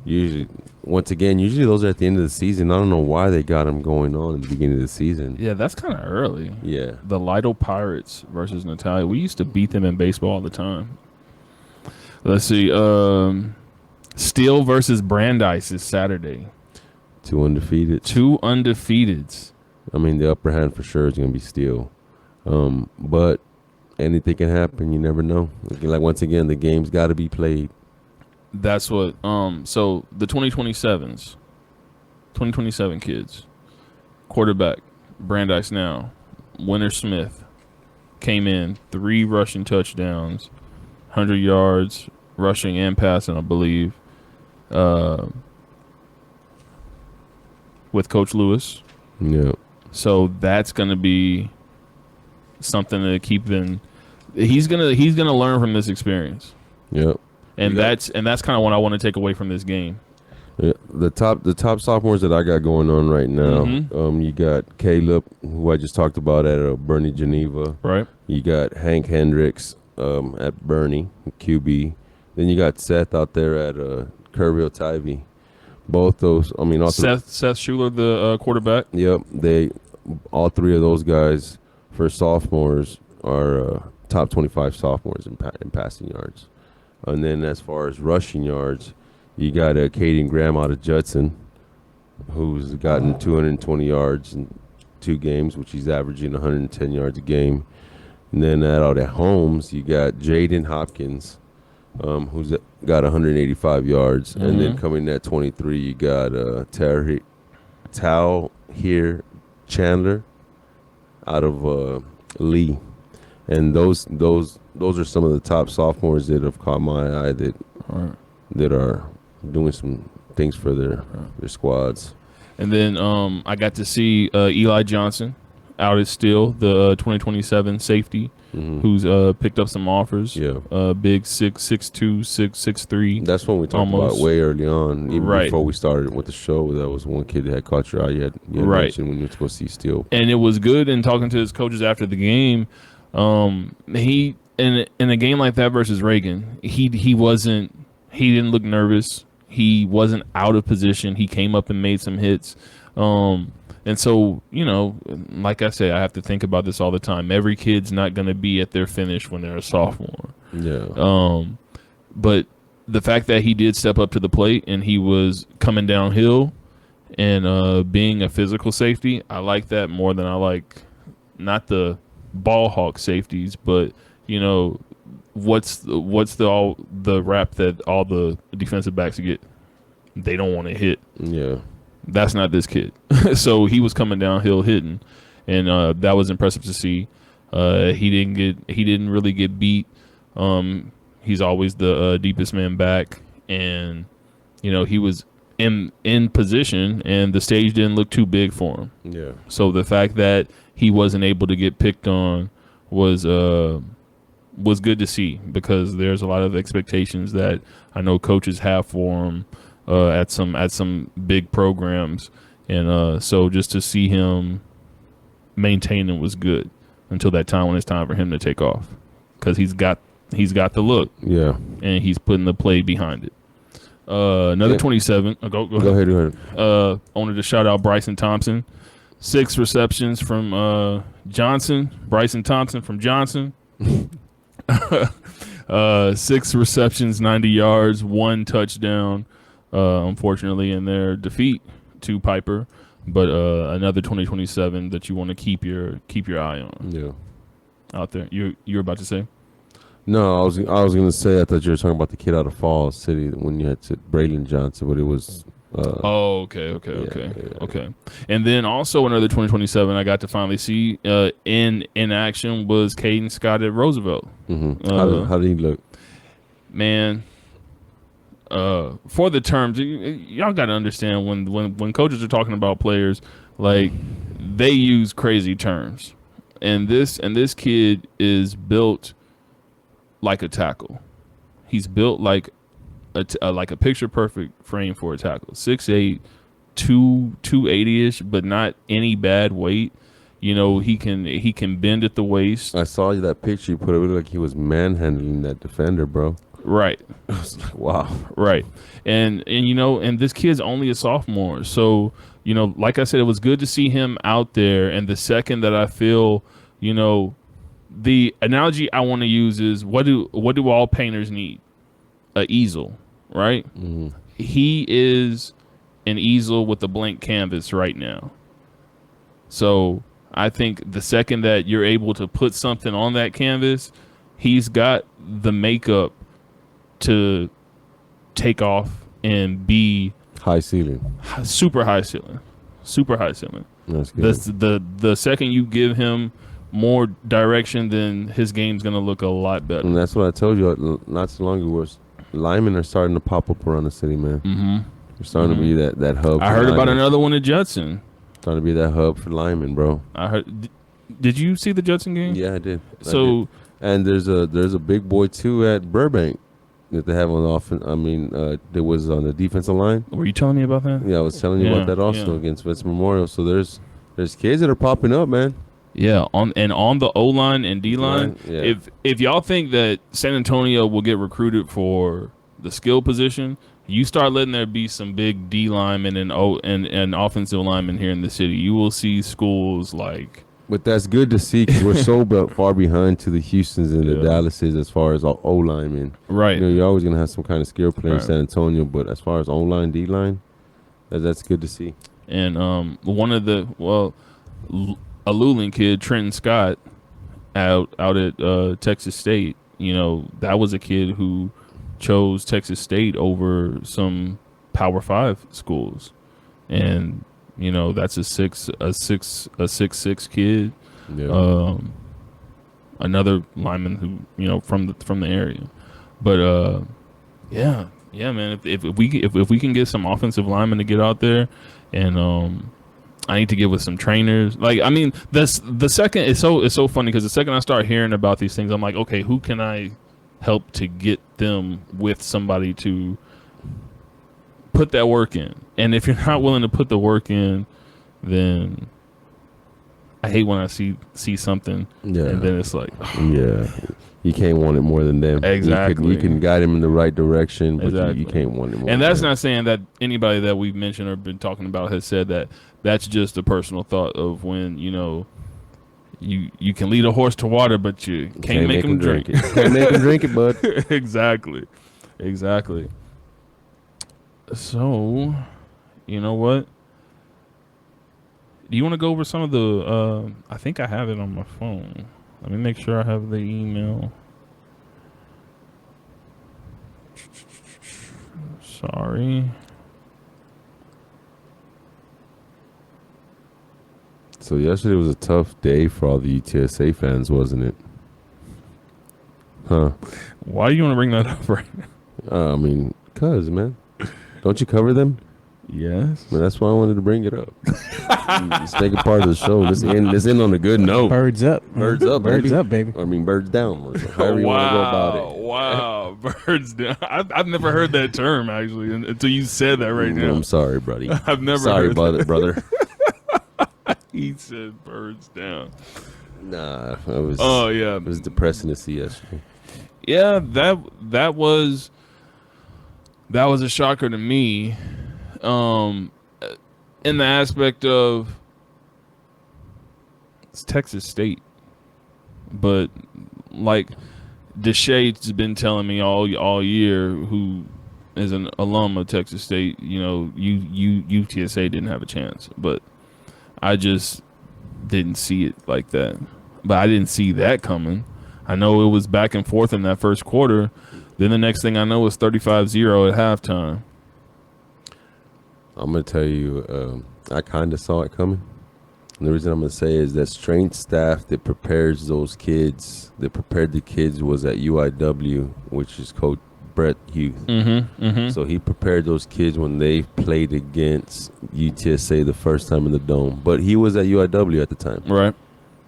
Usually those are at the end of the season. I don't know why they got them going on at the beginning of the season. Yeah, that's kind of early. Yeah. The Lido Pirates versus Natalia. We used to beat them in baseball all the time. Let's see. Steele versus Brandeis is Saturday. Two undefeateds. I mean, the upper hand for sure is going to be Steele. But anything can happen. You never know. Like, once again, the game's got to be played. That's what so the 2027 kids. Quarterback Brandeis now. Winter Smith came in 3 rushing touchdowns, 100 yards rushing and passing, I believe. With Coach Lewis. Yeah. So that's going to be something to keep in. He's going to learn from this experience. Yep. And that's kind of what I want to take away from this game. Yeah, the top sophomores that I got going on right now. You got Caleb, who I just talked about at Bernie Geneva. Right. You got Hank Hendricks at Bernie QB. Then you got Seth out there at Kerrville Tivy. Both those. I mean, Seth Schuler, the quarterback. Yep. All 3 of those guys for sophomores are top 25 sophomores in passing yards. And then as far as rushing yards, you got Caden Graham out of Judson, who's gotten 220 yards in 2 games, which he's averaging 110 yards a game. And then out at Holmes, you got Jaden Hopkins, who's got 185 yards. Mm-hmm. And then coming at 23, you got Tao here Chandler out of Lee. And those are some of the top sophomores that have caught my eye that are doing some things for their squads. And then I got to see Eli Johnson out at Steele, the 2027 safety, who's picked up some offers. Yeah. Big 6'2", 6'3". That's when we talked about way early on, even before we started with the show. That was one kid that had caught your eye. You had mentioned when you were supposed to see Steele. And it was good in talking to his coaches after the game. He in a game like that versus Reagan, he didn't look nervous. He wasn't out of position. He came up and made some hits. And so, you know, like I said, I have to think about this all the time. Every kid's not going to be at their finish when they're a sophomore. Yeah. But the fact that he did step up to the plate and he was coming downhill and being a physical safety, I like that more than I like not the ball hawk safeties, but you know what's the rap that all the defensive backs get? They don't want to hit. Yeah, that's not this kid. So he was coming downhill hitting, and that was impressive to see. He didn't really get beat. He's always the deepest man back, and you know he was in position, and the stage didn't look too big for him. Yeah. So the fact that he wasn't able to get picked on was good to see, because there's a lot of expectations that I know coaches have for him at some big programs, and so just to see him maintain it was good until that time when it's time for him to take off, because he's got the look. Yeah. And he's putting the play behind it. Another 27. Go ahead. Wanted to shout out Bryson Thompson. 6 receptions from Johnson. Bryson Thompson from Johnson. 6 receptions, 90 yards, 1 touchdown. Unfortunately, in their defeat to Piper, but another 2027 that you want to keep your eye on. Yeah. Out there. You're about to say? No, I was gonna say I thought you were talking about the kid out of Falls City when you had said Braylon Johnson, but it was. Okay. And then also another 2027 I got to finally see in action was Caden Scott at Roosevelt. Mm-hmm. How did he look? Man, for the terms, y'all got to understand when coaches are talking about players, like they use crazy terms, and this kid is built like a tackle. He's built like a picture perfect frame for a tackle. 6'8", 280-ish, but not any bad weight. You know, he can bend at the waist. I saw that picture you put. It looked like he was manhandling that defender, bro. Right. I was like, wow. Right. And you know, and this kid's only a sophomore. So, you know, like I said, it was good to see him out there. And the second that I feel, you know, the analogy I want to use is what do all painters need? An easel, right? Mm-hmm. He is an easel with a blank canvas right now. So I think the second that you're able to put something on that canvas, he's got the makeup to take off and be high ceiling. Super high ceiling. That's good. The second you give him more direction, then his game's going to look a lot better. And that's what I told you not so long ago. Linemen are starting to pop up around the city, man. Mm-hmm. They're starting to be that hub. I heard about another one at Judson. Starting to be that hub for linemen, bro. I heard. Did you see the Judson game? Yeah, I did. So, and there's a big boy too at Burbank that they have on the offense. I mean, there was on the defensive line. Were you telling me about that? Yeah, I was telling you about that also against Vince Memorial. So there's kids that are popping up, man. Yeah, on the O line and D line. Yeah. If y'all think that San Antonio will get recruited for the skill position, you start letting there be some big D linemen and offensive linemen here in the city. You will see schools like. But that's good to see because we're so far behind to the Houstons and the Dallases as far as O linemen. Right. You know, you're always gonna have some kind of skill player in San Antonio, but as far as O line, D line, that's good to see. And one of the a Luling kid, Trenton Scott, out at Texas State. You know, that was a kid who chose Texas State over some Power 5 schools, and you know that's a 6'6" kid. Yeah. Another lineman who from the area, but yeah, man. If we can get some offensive linemen to get out there, and I need to get with some trainers. Like, I mean, the second it's so funny because the second I start hearing about these things, I'm like, okay, who can I help to get them with somebody to put that work in? And if you're not willing to put the work in, then I hate when I see something, and then it's like, yeah, you can't want it more than them. Exactly. You can guide them in the right direction, but you can't want it more. And that's not saying that anybody that we've mentioned or been talking about has said that. That's just a personal thought of when you can lead a horse to water, but you can't make him drink it. Can't make him drink it, bud. Exactly. So, you know what? Do you want to go over some of the? I think I have it on my phone. Let me make sure I have the email. Sorry. So yesterday was a tough day for all the UTSA fans, wasn't it? Huh? Why do you want to bring that up right now? I mean, cause man, don't you cover them? Yes. Well, that's why I wanted to bring it up. Let's make it part of the show. Let's end on a good note. Birds up. Birds up, baby. Birds up, baby. I mean, birds down. However you want to go about it. Wow, birds down. I've never heard that term, actually, until you said that right now. I'm sorry, buddy. I've never sorry heard about it, brother. He said birds down. Nah, it was. Oh, yeah. It was depressing to see yesterday. Yeah, that was a shocker to me. In the aspect of it's Texas State, but like Deshae's been telling me all year, who is an alum of Texas State, UTSA didn't have a chance, but I just didn't see it like that. But I didn't see that coming. I know it was back and forth in that first quarter. Then the next thing I know was 35-0 at halftime. I'm going to tell you, I kind of saw it coming. And the reason I'm going to say is that strength staff that prepares those kids, that prepared the kids, was at UIW, which is Coach Brett Hughes. So he prepared those kids when they played against UTSA the first time in the Dome. But he was at UIW at the time. Right.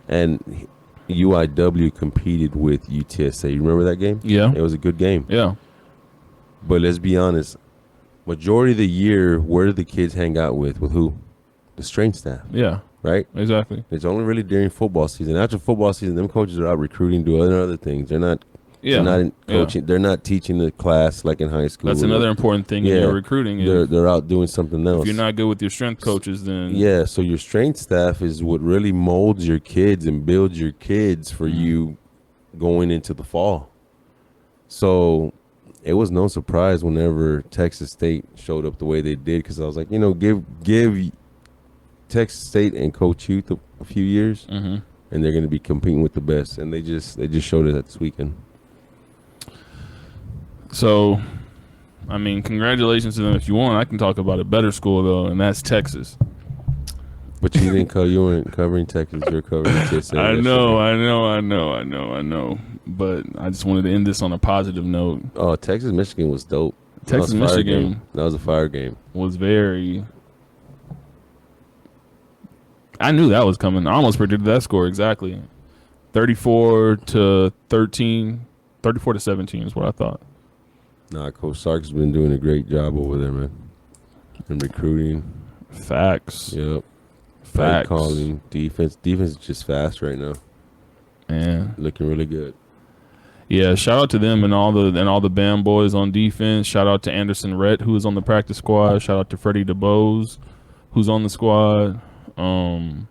And UIW competed with UTSA. You remember that game? Yeah. It was a good game. Yeah. But let's be honest. Majority of the year, where do the kids hang out with? With who? The strength staff. Yeah. Right? Exactly. It's only really during football season. After football season, them coaches are out recruiting, doing other things. They're not in coaching. They're not teaching the class like in high school. That's another important thing in your recruiting. They're out doing something else. If you're not good with your strength coaches, then so your strength staff is what really molds your kids and builds your kids for you going into the fall. So it was no surprise whenever Texas State showed up the way they did, because I was like, give Texas State and Coach Youth a few years, and they're going to be competing with the best. And they just showed it this weekend. So, I mean, congratulations to them. If you want, I can talk about a better school though, and that's Texas. But you weren't covering Texas. You're covering TSA. I know. But I just wanted to end this on a positive note. Oh, Texas Michigan was dope. Texas Michigan. That was a fire game. Was very. I knew that was coming. I almost predicted that score exactly. 34-13, 34-17 is what I thought. Nah, Coach Sark's been doing a great job over there, man. In recruiting. Facts. Yep. Facts. Calling. Defense is just fast right now. Man. Looking really good. Yeah, shout out to them and all the BAM boys on defense. Shout out to Anderson Rhett, who is on the practice squad. Shout out to Freddie DeBose, who's on the squad. 2-0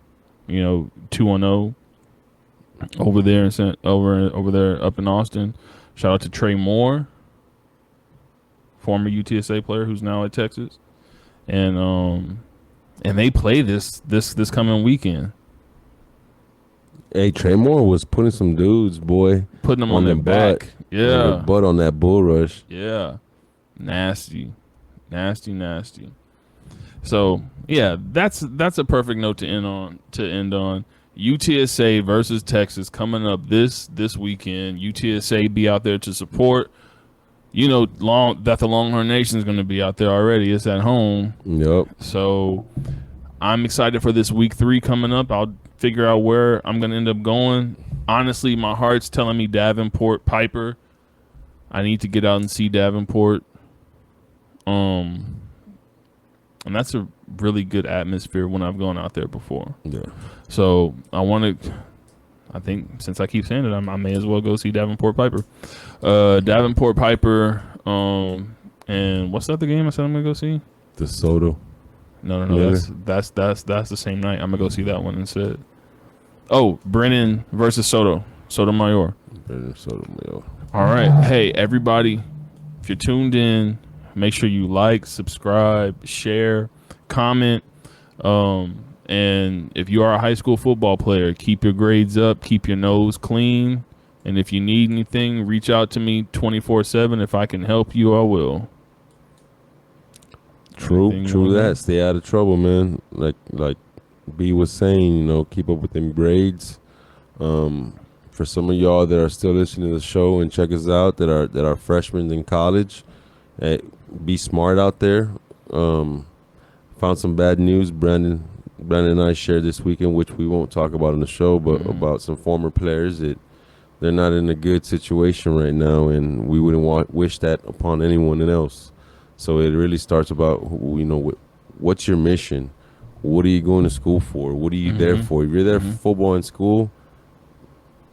over there over there up in Austin. Shout out to Trey Moore, former UTSA player who's now at Texas, and they play this coming weekend. Hey, Trey Moore was putting some dudes, boy, putting them on their back. Yeah, butt on that bull rush. Yeah, nasty. So yeah, that's a perfect note to end on. UTSA versus Texas coming up this weekend. UTSA be out there to support. The Longhorn Nation is going to be out there already. It's at home. Yep. So I'm excited for this week 3 coming up. I'll figure out where I'm going to end up going. Honestly, my heart's telling me Davenport Piper. I need to get out and see Davenport. And that's a really good atmosphere when I've gone out there before. Yeah. So I think since I keep saying it, I may as well go see Davenport Piper. Davenport Piper, and what's the other game I said I'm gonna go see? DeSoto. No. Yeah. That's the same night. I'm gonna go see that one instead. Oh, Brennan versus Sotomayor. Brennan Sotomayor. All right. Hey, everybody, if you're tuned in, make sure you like, subscribe, share, comment. And if you are a high school football player, keep your grades up, keep your nose clean. And if you need anything, reach out to me 24/7. If I can help you, I will. True that. Stay out of trouble, man. Like B was saying, keep up with them grades. For some of y'all that are still listening to the show and check us out, that are freshmen in college, be smart out there. Found some bad news. Brandon and I shared this weekend, which we won't talk about on the show, but about some former players that they're not in a good situation right now, and we wouldn't wish that upon anyone else. So it really starts about, what's your mission? What are you going to school for? What are you there for? If you're there for football and school,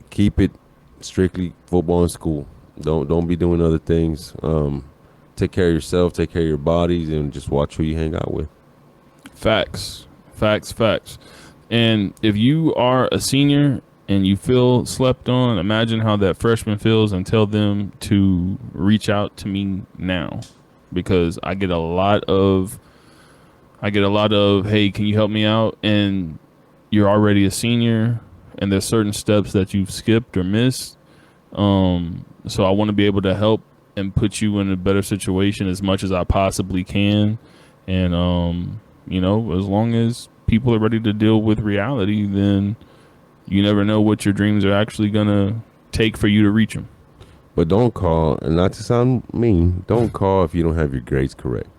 keep it strictly football and school. Don't be doing other things. Take care of yourself, take care of your bodies, and just watch who you hang out with. Facts. And if you are a senior and you feel slept on, imagine how that freshman feels and tell them to reach out to me now, because I get a lot of, hey, can you help me out? And you're already a senior, and there's certain steps that you've skipped or missed. So I want to be able to help and put you in a better situation as much as I possibly can. And, you know, as long as people are ready to deal with reality, then you never know what your dreams are actually going to take for you to reach them. But don't call, and not to sound mean, don't call if you don't have your grades correct.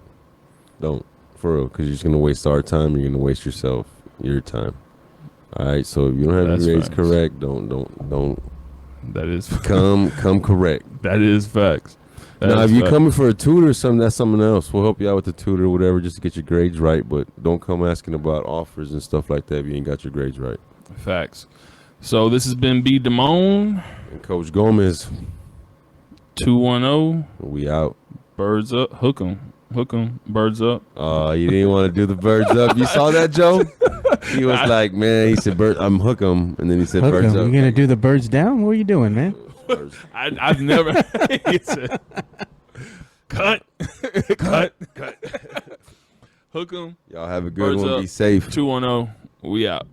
Don't, for real, because you're just going to waste our time. You're going to waste your time. All right, so if you don't have That's your grades facts. correct, don't. That is Come correct. that is facts. Now, if you're coming for a tutor or something, that's something else. We'll help you out with the tutor or whatever, just to get your grades right. But don't come asking about offers and stuff like that if you ain't got your grades right. Facts. So this has been B. Damone. And Coach Gomez, 210. we out. Birds up. Hook 'em. Birds up. You didn't want to do the birds up. You saw that, Joe? He was like, man, he said, I'm hook 'em. And then he said, Hook birds 'em. up. You gonna do the birds down? What are you doing, man? I've never. He said, cut. Hook 'em. Y'all have a good Birds one. up. Be safe. 210. We out.